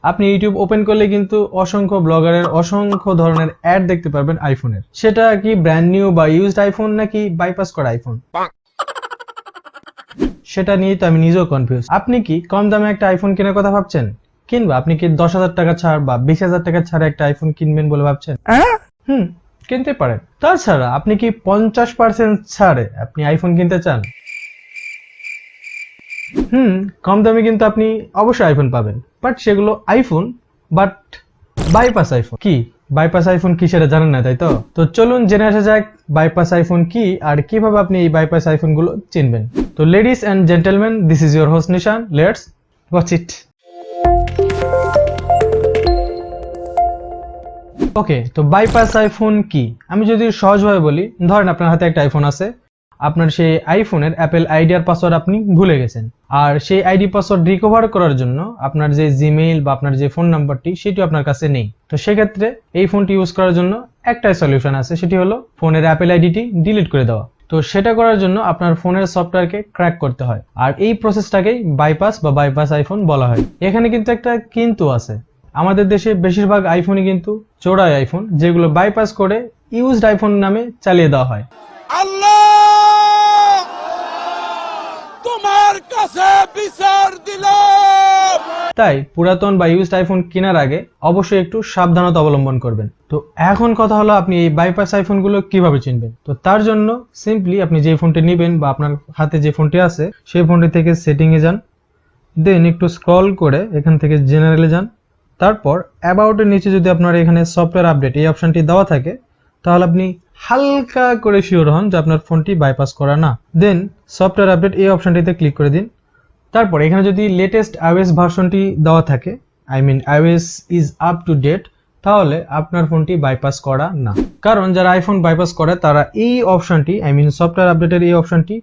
আপনি YouTube open করলে কিন্তু অসংখ্য ব্লগারের অসংখ্য ধরনের অ্যাড দেখতে পারবেন আইফোনের। সেটা কি ব্র্যান্ড নিউ বা ইউজড আইফোন নাকি বাইপাস করা আইফোন, সেটা নিয়ে তো আমি নিজেও কনফিউজ। আপনি কি কম দামে একটা আইফোন কেনার কথা ভাবছেন, কিংবা আপনি কি 10,000 টাকা ছাড় বা 20,000 টাকা ছাড়ে একটা আইফোন কিনবেন বলে ভাবছেন? কিনতে পারেন। তাছাড়া আপনি কি 50% ছাড়ে আপনি আইফোন কিনতে চান? কম দামে কিন্তু আপনি অবশ্যই আইফোন পাবেন, বাট সেগুলো আইফোন, বাট বাইপাস আইফোন। কি বাইপাস আইফোন কি সেটা জানেন না, তাই তো? তো চলুন জেনে আসা যাক বাইপাস আইফোন কি আর কিভাবে আপনি এই বাইপাস আইফোন গুলো চিনবেন। তো ladies and gentleman, this is your host Nishan, let's watch it. Okay, তো বাইপাস আইফোন কি আমি যদি সহজভাবে বলি, ধরেন আপনার হাতে একটা আইফোন আছে, আপনার সেই আইফোনের অ্যাপেল আইডি আর পাসওয়ার্ড আপনি ভুলে গেছেন, আর সেই আইডি পাসওয়ার্ড রিকভার করার জন্য আপনার যে জিমেইল বা আপনার যে ফোন নাম্বারটি সেটি আপনার কাছে নেই। তো সেক্ষেত্রে এই ফোনটি ইউজ করার জন্য একটাই সলিউশন আছে, সেটি হলো ফোনের অ্যাপেল আইডিটি ডিলিট করে দেওয়া। তো সেটা করার জন্য আপনার ফোনের সফটওয়্যারকে ক্র্যাক করতে হয়, আর এই প্রসেসটাকেই বাইপাস বা বাইপাস আইফোন বলা হয়। এখানে কিন্তু একটা কিন্তু আছে, আমাদের দেশে বেশিরভাগ আইফোনই কিন্তু চোরাই আইফোন, যেগুলো বাইপাস করে ইউজড আইফোন নামে চালিয়ে দেওয়া হয়। আল্লাহ তোমার কাছে বিচার দিলাম। তাই পুরাতন বা ইউজড আইফোন কেনার আগে অবশ্যই একটু সাবধানতা অবলম্বন করবেন। তো এখন কথা হলো আপনি এই বাইপাস আইফোন গুলো কিভাবে চিনবেন। তো তার জন্য সিম্পলি আপনি যে ফোনটি নেবেন বা আপনার হাতে যে ফোনটি আছে সেই ফোনটি থেকে সেটিং এ যান, দেন একটু স্ক্রল করে এখান থেকে জেনারেলে যান, তারপর অ্যাবাউট এর নিচে যদি আপনার এখানে সফটওয়্যার আপডেট এই অপশনটি দেওয়া থাকে, তাহলে আপনি হালকা করে শিওর হন যে আপনার ফোনটি বাইপাস করা না। দেন সফটওয়্যার আপডেট এই অপশনটিতে ক্লিক করে দিন। তারপর এখানে যদি লেটেস্ট iOS ভার্সনটি দেওয়া থাকে, I mean iOS is up to date, তাহলে আপনার ফোনটি বাইপাস করা না। কারণ যারা আইফোন বাইপাস করে তারা এই অপশনটি, আই মিন সফটওয়্যার আপডেটের এই অপশনটি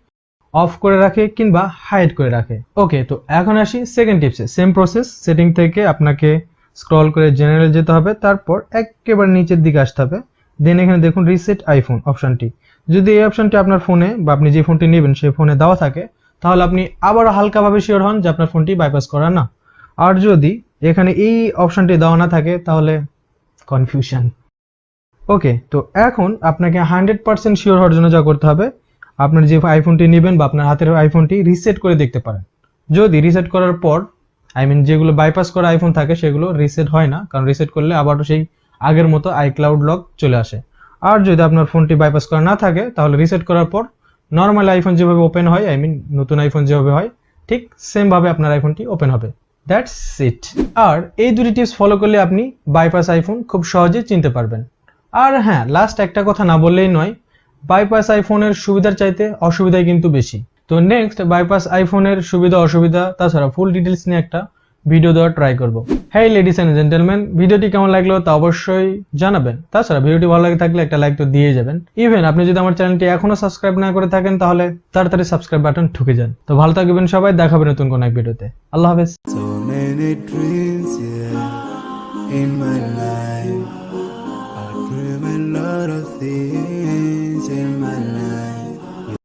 অফ করে রাখে কিংবা হাইড করে রাখে। ওকে, তো এখন আসি সেকেন্ড টিপসে। সেম প্রসেস, সেটিং থেকে আপনাকে স্ক্রল করে জেনারেল যেতে হবে, তারপর একেবারে নিচের দিকে আসতে হবে। দেন এখানে দেখুন রিসেট আইফোন অপশনটি, যদি এই অপশনটি আপনার ফোনে বা আপনি যে ফোনটি নেবেন সেই ফোনে দেওয়া থাকে, তাহলে আপনি আবারও হালকাভাবে শিওর হন যে আপনার ফোনটি বাইপাস করা না। আর যদি এখানে এই অপশনটি দেওয়া না থাকে তাহলে কনফিউশন। ওকে, তো এখন আপনাকে 100% শিওর হওয়ার জন্য যা করতে হবে, আপনার যে আইফোনটি নেবেন বা আপনার হাতের আইফোনটি রিসেট করে দেখতে পারেন। যদি রিসেট করার পর, আই মিন যেগুলো বাইপাস করা আইফোন থাকে সেগুলো রিসেট হয় না, কারণ রিসেট করলে আবারও সেই আগের মতো আইক্লাউড লক চলে আসে। আর যদি আপনার ফোনটি বাইপাস করা না থাকে, তাহলে রিসেট করার পর নর্মাল আইফোন যেভাবে ওপেন হয়, আই মিন নতুন আইফোন যেভাবে হয়, ঠিক সেম ভাবে আপনার আইফোনটি ওপেন হবে। That's it. আর এই দুটি টিপস ফলো করলে আপনি বাইপাস আইফোন খুব সহজে চিনতে পারবেন। আর হ্যাঁ, লাস্ট একটা কথা না বললেই নয়, বাইপাস আইফোনের সুবিধার চাইতে অসুবিধাই কিন্তু বেশি। তো নেক্সট বাইপাস আইফোনের সুবিধা অসুবিধা তাছাড়া ফুল ডিটেলস নিয়ে একটা ভিডিও দেওয়ার ট্রাই করব। হ্যাঁ লেডিস এন্ড জেন্টলম্যান, ভিডিওটি কেমন লাগলো তা অবশ্যই জানাবেন। তাছাড়া ভিডিওটি ভালো লাগে থাকলে একটা লাইক তো দিয়ে যাবেন। ইভেন আপনি যদি আমার চ্যানেলটি এখনো সাবস্ক্রাইব না করে থাকেন তাহলে তাড়াতাড়ি সাবস্ক্রাইব বাটন ঠুকে যান। তো ভালো থাকবেন সবাই, দেখা হবে নতুন কোনো এক ভিডিওতে। আল্লাহ হাফেজ। So many dreams, yeah, in my life. I dream a lot of things in my life.